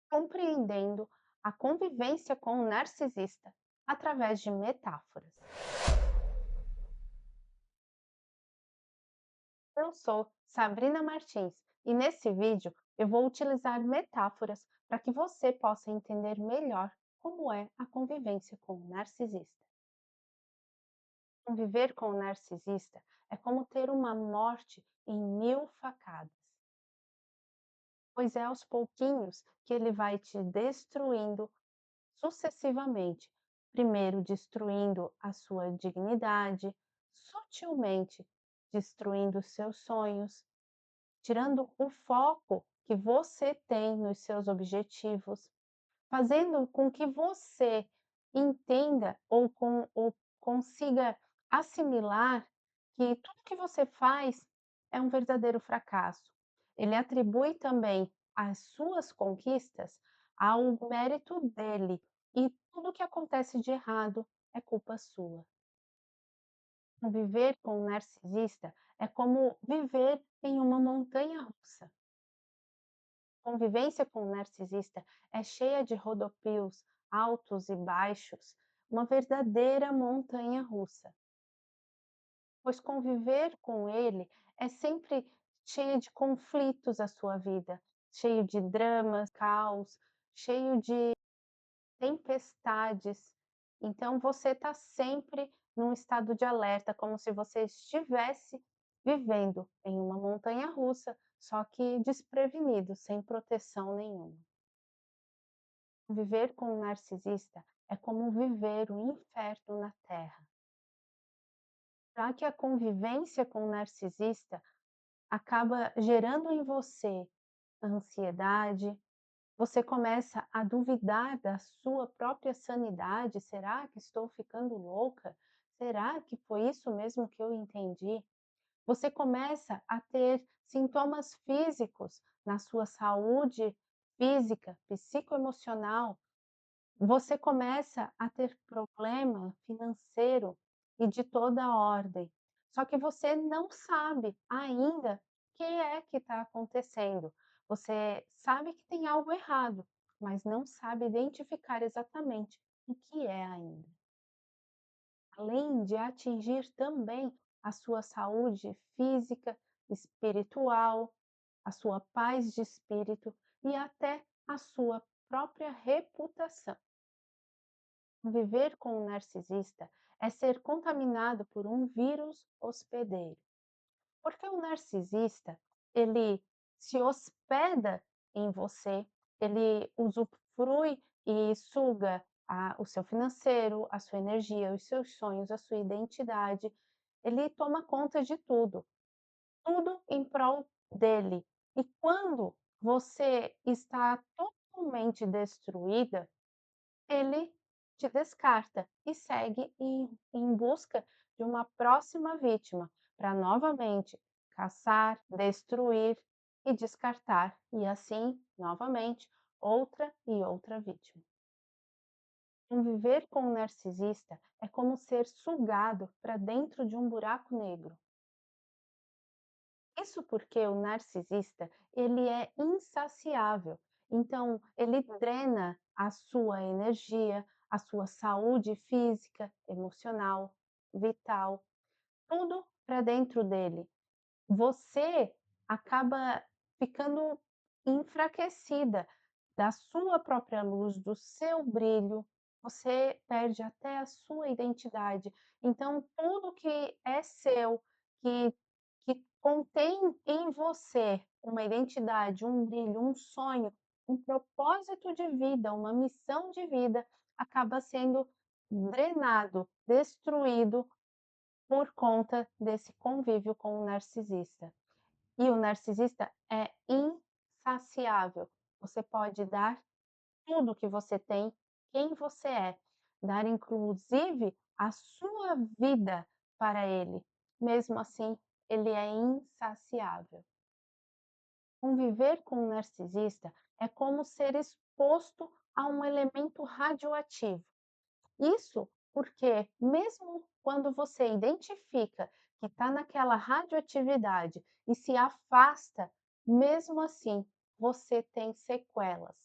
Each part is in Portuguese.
compreendendo a convivência com o narcisista através de metáforas. Eu sou Sabrina Martins e nesse vídeo eu vou utilizar metáforas para que você possa entender melhor como é a convivência com o narcisista. Conviver com o narcisista é como ter uma morte em 1000 facadas, pois é aos pouquinhos que ele vai te destruindo sucessivamente, primeiro destruindo a sua dignidade, sutilmente destruindo seus sonhos, tirando o foco que você tem nos seus objetivos, fazendo com que você entenda ou consiga assimilar que tudo que você faz é um verdadeiro fracasso. Ele atribui também as suas conquistas ao mérito dele e tudo que acontece de errado é culpa sua. Conviver com um narcisista é como viver em uma montanha russa. Convivência com o narcisista é cheia de rodopios altos e baixos, uma verdadeira montanha russa, pois conviver com ele é sempre cheia de conflitos a sua vida, cheio de dramas, caos, cheio de tempestades. Então você está sempre num estado de alerta, como se você estivesse vivendo em uma montanha russa, só que desprevenido, sem proteção nenhuma. Viver com um narcisista é como viver o inferno na Terra. Já que a convivência com o narcisista acaba gerando em você ansiedade, você começa a duvidar da sua própria sanidade. Será que estou ficando louca? Será que foi isso mesmo que eu entendi? Você começa a ter sintomas físicos na sua saúde física, psicoemocional. Você começa a ter problema financeiro e de toda ordem. Só que você não sabe ainda o que é que está acontecendo. Você sabe que tem algo errado, mas não sabe identificar exatamente o que é ainda. Além de atingir também a sua saúde física, espiritual, a sua paz de espírito e até a sua própria reputação. Viver com um narcisista é ser contaminado por um vírus hospedeiro, porque o narcisista, ele se hospeda em você, ele usufrui e suga o seu financeiro, a sua energia, os seus sonhos, a sua identidade, ele toma conta de tudo, tudo em prol dele. E quando você está totalmente destruída, ele te descarta e segue em busca de uma próxima vítima, para novamente caçar, destruir e descartar, e assim, novamente, outra e outra vítima. Conviver com um narcisista é como ser sugado para dentro de um buraco negro. Isso porque o narcisista, ele é insaciável, então ele drena a sua energia, a sua saúde física, emocional, vital, tudo para dentro dele. Você acaba ficando enfraquecida da sua própria luz, do seu brilho, você perde até a sua identidade. Então, tudo que é seu, que contém em você uma identidade, um brilho, um sonho, um propósito de vida, uma missão de vida, acaba sendo drenado, destruído por conta desse convívio com o narcisista. E o narcisista é insaciável. Você pode dar tudo que você tem, quem você é, dar inclusive a sua vida para ele. Mesmo assim, ele é insaciável. Conviver com um narcisista é como ser exposto a um elemento radioativo. Isso porque, mesmo quando você identifica que está naquela radioatividade e se afasta, mesmo assim você tem sequelas.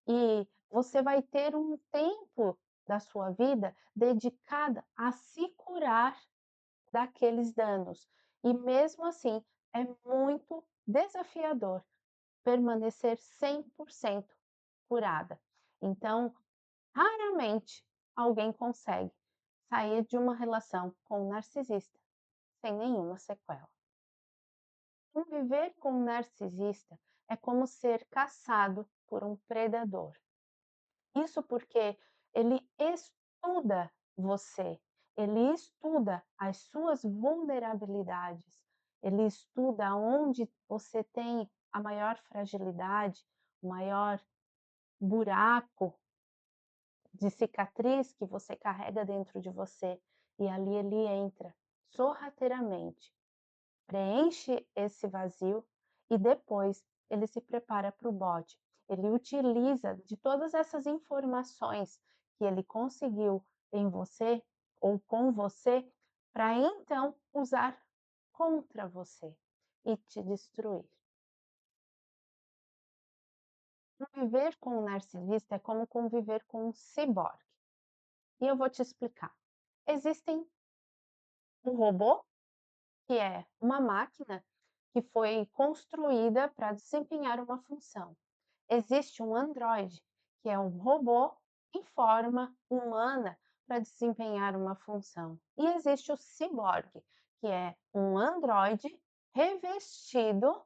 e você vai ter um tempo da sua vida dedicada a se curar daqueles danos. E mesmo assim, é muito desafiador permanecer 100% curada. Então, raramente alguém consegue sair de uma relação com um narcisista sem nenhuma sequela. Conviver com um narcisista é como ser caçado por um predador. Isso porque ele estuda você, ele estuda as suas vulnerabilidades, ele estuda onde você tem a maior fragilidade, o maior buraco de cicatriz que você carrega dentro de você, e ali ele entra sorrateiramente, preenche esse vazio e depois ele se prepara para o bote. Ele utiliza de todas essas informações que ele conseguiu em você ou com você para então usar contra você e te destruir. Conviver com um narcisista é como conviver com um ciborgue. E eu vou te explicar. Existem um robô, que é uma máquina que foi construída para desempenhar uma função. Existe um androide, que é um robô em forma humana para desempenhar uma função. E existe o ciborgue, que é um androide revestido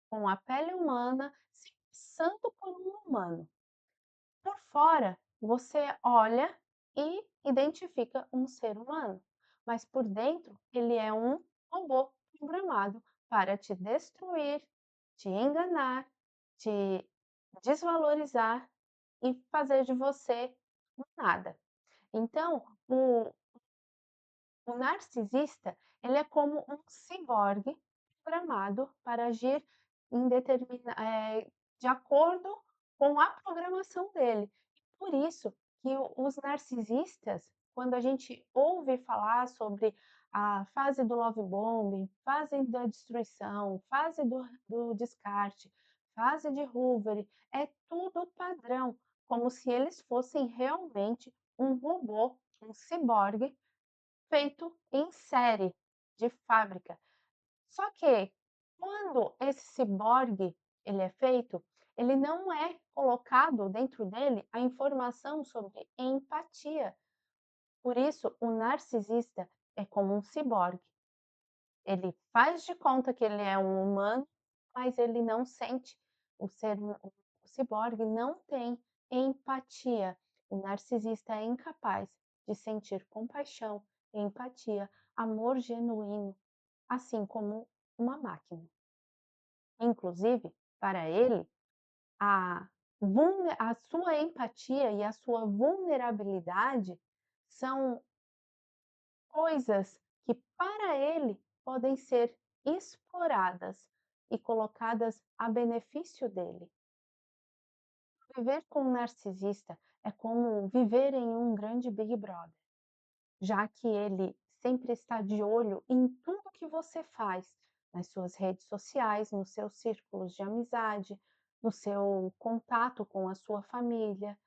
com a pele humana, se passando por um humano. Por fora, você olha e identifica um ser humano, mas por dentro ele é um robô programado para te destruir, te enganar, te desvalorizar e fazer de você um nada. Então, o narcisista, ele é como um ciborgue programado para agir em de acordo com a programação dele. Por isso que os narcisistas, quando a gente ouve falar sobre a fase do love bombing, fase da destruição, fase do descarte, fase de Hoover, é tudo padrão, como se eles fossem realmente um robô, um ciborgue feito em série, de fábrica. Só que quando esse ciborgue ele é feito, ele não é colocado dentro dele a informação sobre empatia. Por isso, o narcisista é como um ciborgue. Ele faz de conta que ele é um humano, mas ele não sente. O ciborgue não tem empatia. O narcisista é incapaz de sentir compaixão, empatia, amor genuíno, assim como uma máquina. Inclusive, para ele, a a sua empatia e a sua vulnerabilidade são coisas que para ele podem ser exploradas e colocadas a benefício dele. Viver com um narcisista é como viver em um grande Big Brother, já que ele sempre está de olho em tudo que você faz, nas suas redes sociais, nos seus círculos de amizade, no seu contato com a sua família.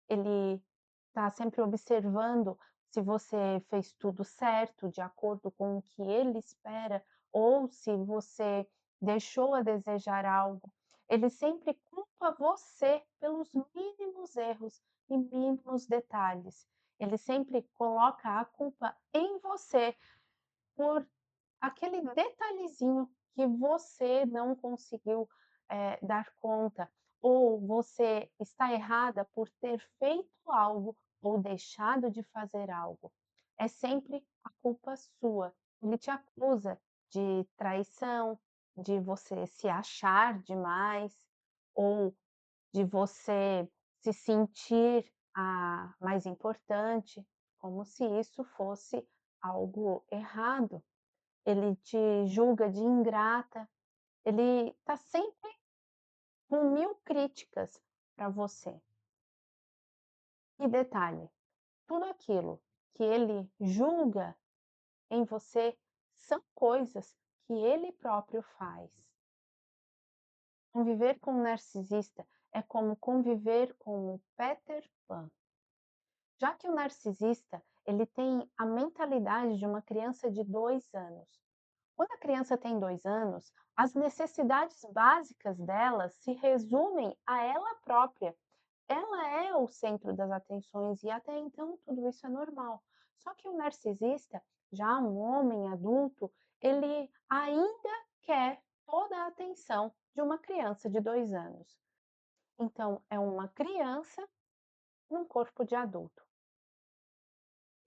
Ele está sempre observando se você fez tudo certo, de acordo com o que ele espera, ou se você deixou a desejar algo. Ele sempre culpa você pelos mínimos erros e mínimos detalhes. Ele sempre coloca a culpa em você por aquele detalhezinho que você não conseguiu, dar conta, ou você está errada por ter feito algo ou deixado de fazer algo. É sempre a culpa sua. Ele te acusa de traição, de você se achar demais, ou de você se sentir a mais importante, como se isso fosse algo errado. Ele te julga de ingrata, ele está sempre com 1000 críticas para você. E detalhe, tudo aquilo que ele julga em você são coisas que ele próprio faz. Conviver com um narcisista é como conviver com o Peter Pan. Já que o narcisista, ele tem a mentalidade de uma criança de 2 anos. Quando a criança tem 2 anos, as necessidades básicas dela se resumem a ela própria. Ela é o centro das atenções e até então tudo isso é normal. Só que o narcisista, já um homem adulto, ele ainda quer toda a atenção de uma criança de 2 anos. Então é uma criança num corpo de adulto.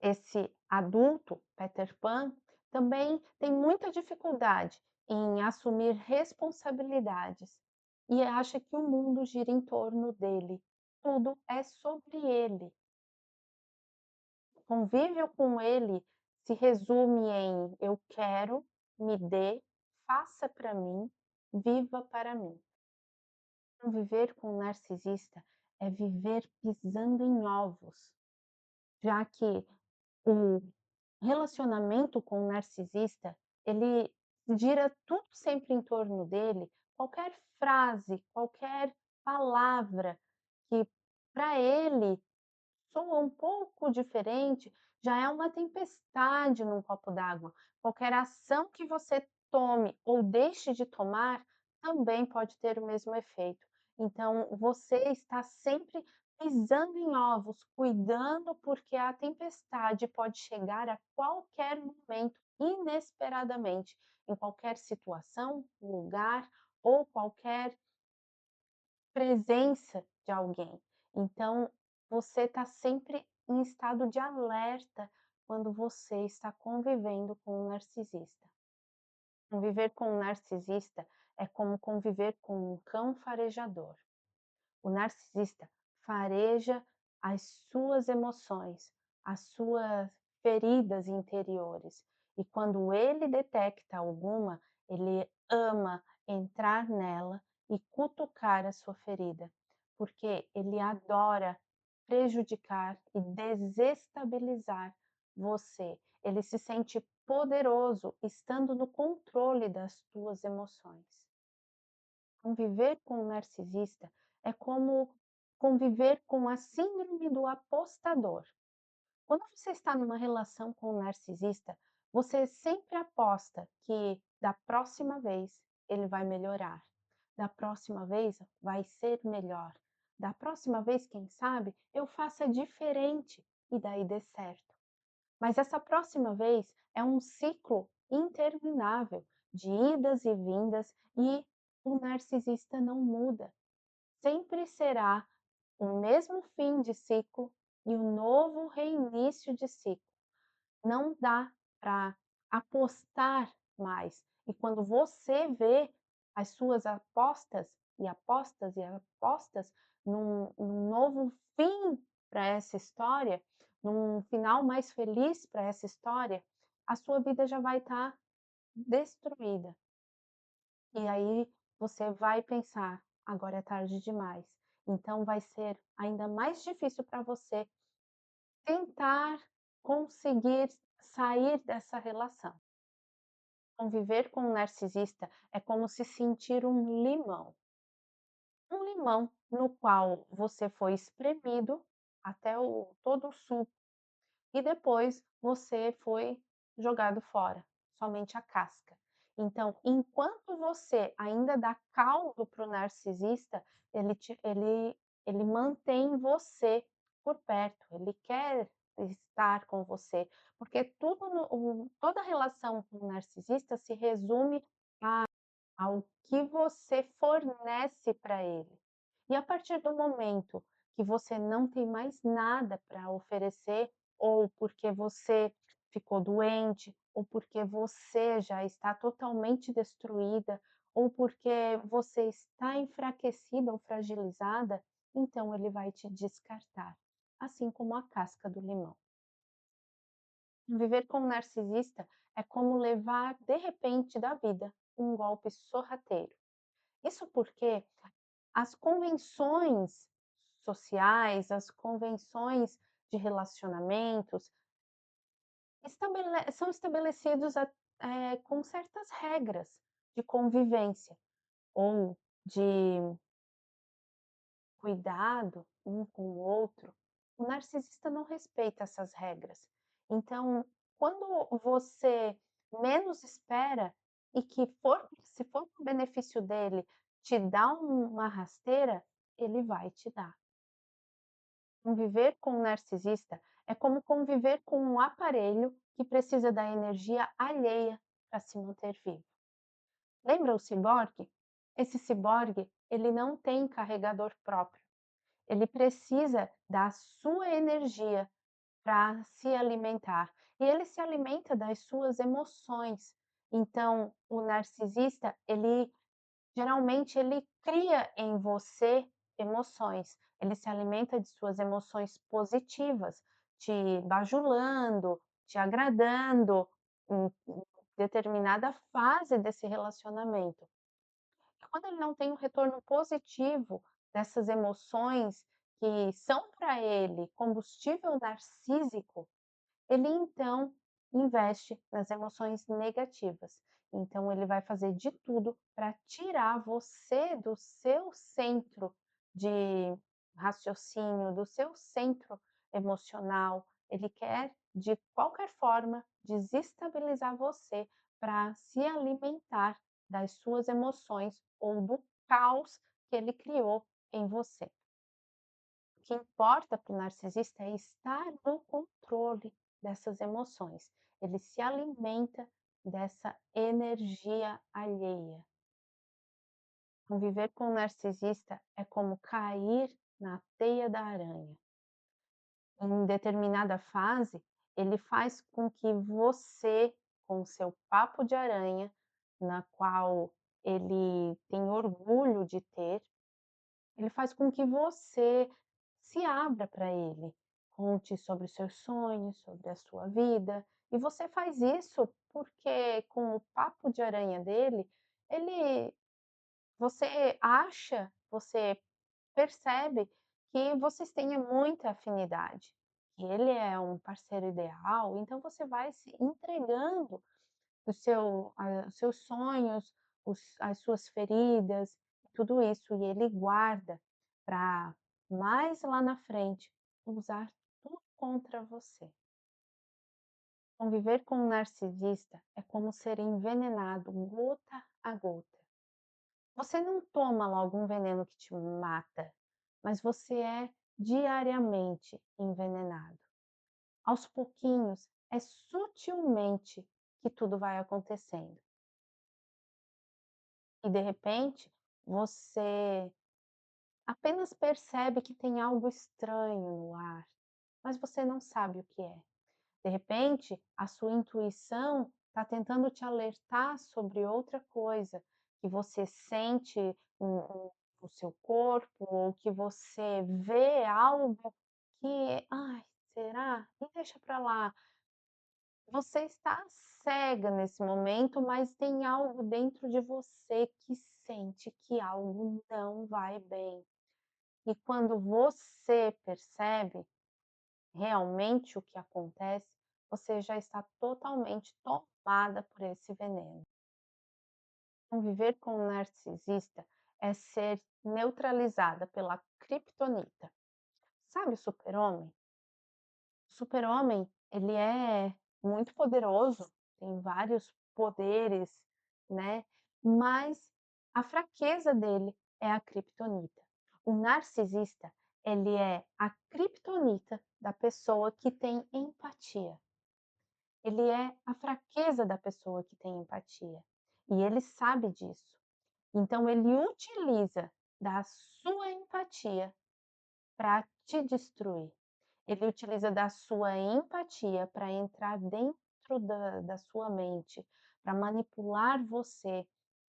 Esse adulto, Peter Pan, também tem muita dificuldade em assumir responsabilidades e acha que o mundo gira em torno dele. Tudo é sobre ele. O convívio com ele se resume em eu quero, me dê, faça para mim, viva para mim. Conviver com um narcisista é viver pisando em ovos, já que o relacionamento com o narcisista, ele gira tudo sempre em torno dele, qualquer frase, qualquer palavra que para ele soa um pouco diferente, já é uma tempestade num copo d'água. Qualquer ação que você tome ou deixe de tomar também pode ter o mesmo efeito. Então, você está sempre pisando em ovos, cuidando, porque a tempestade pode chegar a qualquer momento, inesperadamente, em qualquer situação, lugar ou qualquer presença de alguém. Então, você está sempre em estado de alerta quando você está convivendo com um narcisista. Conviver com um narcisista é como conviver com um cão farejador. O narcisista fareja as suas emoções, as suas feridas interiores. E quando ele detecta alguma, ele ama entrar nela e cutucar a sua ferida, porque ele adora prejudicar e desestabilizar você. Ele se sente poderoso estando no controle das tuas emoções. Conviver com um narcisista é como conviver com a síndrome do apostador. Quando você está numa relação com um narcisista, você sempre aposta que da próxima vez ele vai melhorar, da próxima vez vai ser melhor, da próxima vez, quem sabe, eu faça diferente e daí dê certo. Mas essa próxima vez é um ciclo interminável de idas e vindas e o narcisista não muda. Sempre será o mesmo fim de ciclo e um novo reinício de ciclo. Não dá para apostar mais. E quando você vê as suas apostas e apostas e apostas num novo fim para essa história, num final mais feliz para essa história, a sua vida já vai estar destruída. E aí você vai pensar: agora é tarde demais. Então vai ser ainda mais difícil para você tentar conseguir sair dessa relação. Conviver com um narcisista é como se sentir um limão. Um limão no qual você foi espremido até todo o suco e depois você foi jogado fora, somente a casca. Então, enquanto você ainda dá caldo para o narcisista, ele mantém você por perto, ele quer estar com você, porque toda relação com o narcisista se resume ao que você fornece para ele. E a partir do momento que você não tem mais nada para oferecer, ou porque você ficou doente, ou porque você já está totalmente destruída, ou porque você está enfraquecida ou fragilizada, então ele vai te descartar, assim como a casca do limão. Viver com um narcisista é como levar de repente da vida um golpe sorrateiro. Isso porque as convenções sociais, as convenções de relacionamentos são estabelecidos com certas regras de convivência ou de cuidado um com o outro, o narcisista não respeita essas regras. Então, quando você menos espera e que for se for para o benefício dele te dar uma rasteira, ele vai te dar. Conviver com um narcisista é como conviver com um aparelho que precisa da energia alheia para se manter vivo. Lembra o ciborgue? Esse ciborgue, ele não tem carregador próprio. Ele precisa da sua energia para se alimentar. E ele se alimenta das suas emoções. Então, o narcisista, ele geralmente ele cria em você emoções. Ele se alimenta de suas emoções positivas, te bajulando, te agradando em determinada fase desse relacionamento. E quando ele não tem um retorno positivo dessas emoções que são para ele combustível narcísico, ele então investe nas emoções negativas. Então ele vai fazer de tudo para tirar você do seu centro de raciocínio, do seu centro emocional. Ele quer de qualquer forma desestabilizar você para se alimentar das suas emoções ou do caos que ele criou em você. O que importa para o narcisista é estar no controle dessas emoções. Ele se alimenta dessa energia alheia. Conviver com um narcisista é como cair na teia da aranha. Em determinada fase, ele faz com que você, com seu papo de aranha, na qual ele tem orgulho de ter, ele faz com que você se abra para ele, conte sobre os seus sonhos, sobre a sua vida, e você faz isso porque com o papo de aranha dele, ele você acha, você percebe que vocês têm muita afinidade, que ele é um parceiro ideal, então você vai se entregando os seus sonhos, as suas feridas, tudo isso, e ele guarda para mais lá na frente usar tudo contra você. Conviver com um narcisista é como ser envenenado gota a gota. Você não toma logo um veneno que te mata, mas você é diariamente envenenado. Aos pouquinhos, é sutilmente que tudo vai acontecendo. E de repente, você apenas percebe que tem algo estranho no ar, mas você não sabe o que é. De repente, a sua intuição está tentando te alertar sobre outra coisa que você sente no seu corpo, ou que você vê algo que, ai, será? E deixa para lá. Você está cega nesse momento, mas tem algo dentro de você que sente que algo não vai bem. E quando você percebe realmente o que acontece, você já está totalmente tomada por esse veneno. Conviver com um narcisista é ser neutralizada pela kriptonita. Sabe o super-homem? O super-homem, ele é muito poderoso, tem vários poderes, né, mas a fraqueza dele é a kriptonita. O narcisista, ele é a kriptonita da pessoa que tem empatia. Ele é a fraqueza da pessoa que tem empatia, e ele sabe disso. Então ele utiliza da sua empatia para te destruir. Ele utiliza da sua empatia para entrar dentro da sua mente, para manipular você,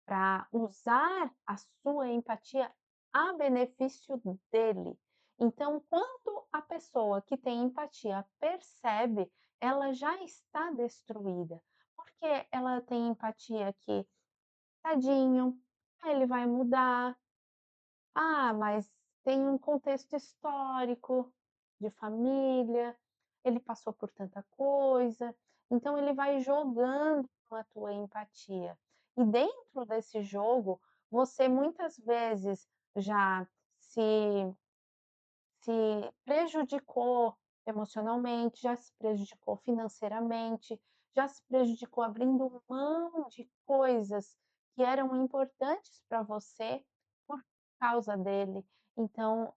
para usar a sua empatia a benefício dele. Então, quando a pessoa que tem empatia percebe, ela já está destruída, porque ela tem empatia que, tadinho, ele vai mudar, ah, mas tem um contexto histórico, de família, ele passou por tanta coisa, então ele vai jogando com a tua empatia. E dentro desse jogo, você muitas vezes já se prejudicou emocionalmente, já se prejudicou financeiramente, já se prejudicou abrindo mão de coisas que eram importantes para você por causa dele. Então,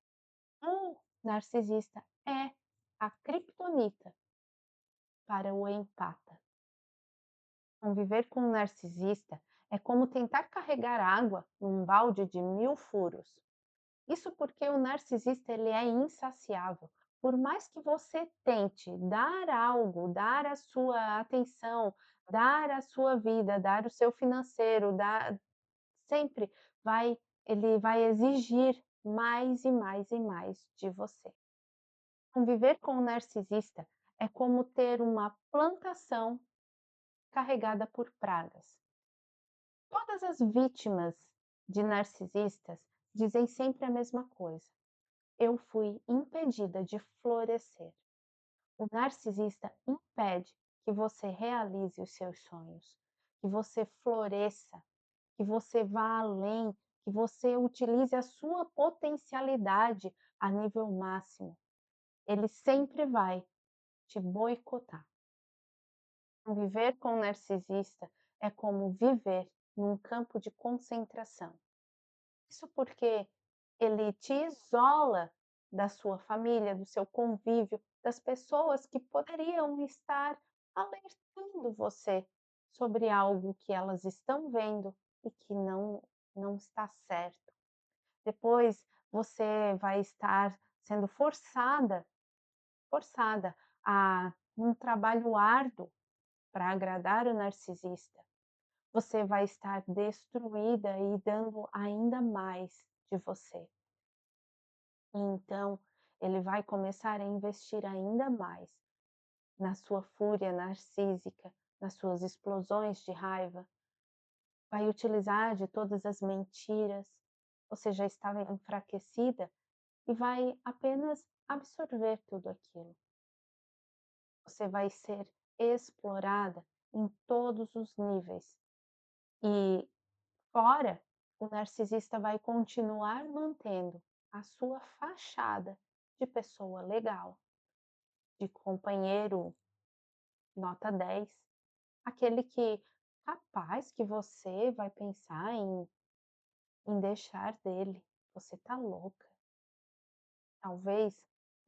um narcisista é a criptonita para o empata. Conviver com um narcisista é como tentar carregar água num balde de 1000 furos. Isso porque o narcisista ele é insaciável. Por mais que você tente dar algo, dar a sua atenção, dar a sua vida, dar o seu financeiro, dar, sempre vai, ele vai exigir mais e mais e mais de você. Conviver com o narcisista é como ter uma plantação carregada por pragas. Todas as vítimas de narcisistas dizem sempre a mesma coisa: eu fui impedida de florescer. O narcisista impede que você realize os seus sonhos, que você floresça, que você vá além, que você utilize a sua potencialidade a nível máximo. Ele sempre vai te boicotar. Viver com um narcisista é como viver num campo de concentração. Isso porque ele te isola da sua família, do seu convívio, das pessoas que poderiam estar alertando você sobre algo que elas estão vendo e que não está certo. Depois você vai estar sendo forçada a um trabalho árduo para agradar o narcisista. Você vai estar destruída e dando ainda mais de você. E então, ele vai começar a investir ainda mais na sua fúria narcísica, nas suas explosões de raiva, vai utilizar de todas as mentiras, você já estava enfraquecida e vai apenas absorver tudo aquilo. Você vai ser explorada em todos os níveis. E fora, o narcisista vai continuar mantendo a sua fachada de pessoa legal, de companheiro nota 10, aquele que capaz que você vai pensar em deixar dele. Você tá louca. Talvez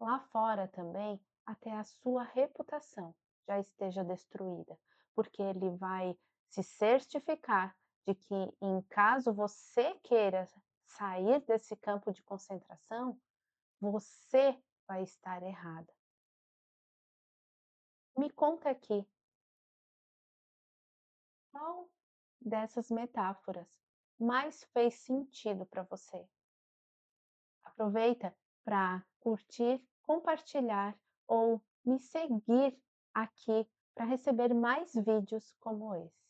lá fora também até a sua reputação já esteja destruída, porque ele vai se certificar de que, em caso você queira sair desse campo de concentração, você vai estar errada. Me conta aqui, qual dessas metáforas mais fez sentido para você? Aproveita para curtir, compartilhar ou me seguir aqui para receber mais vídeos como esse.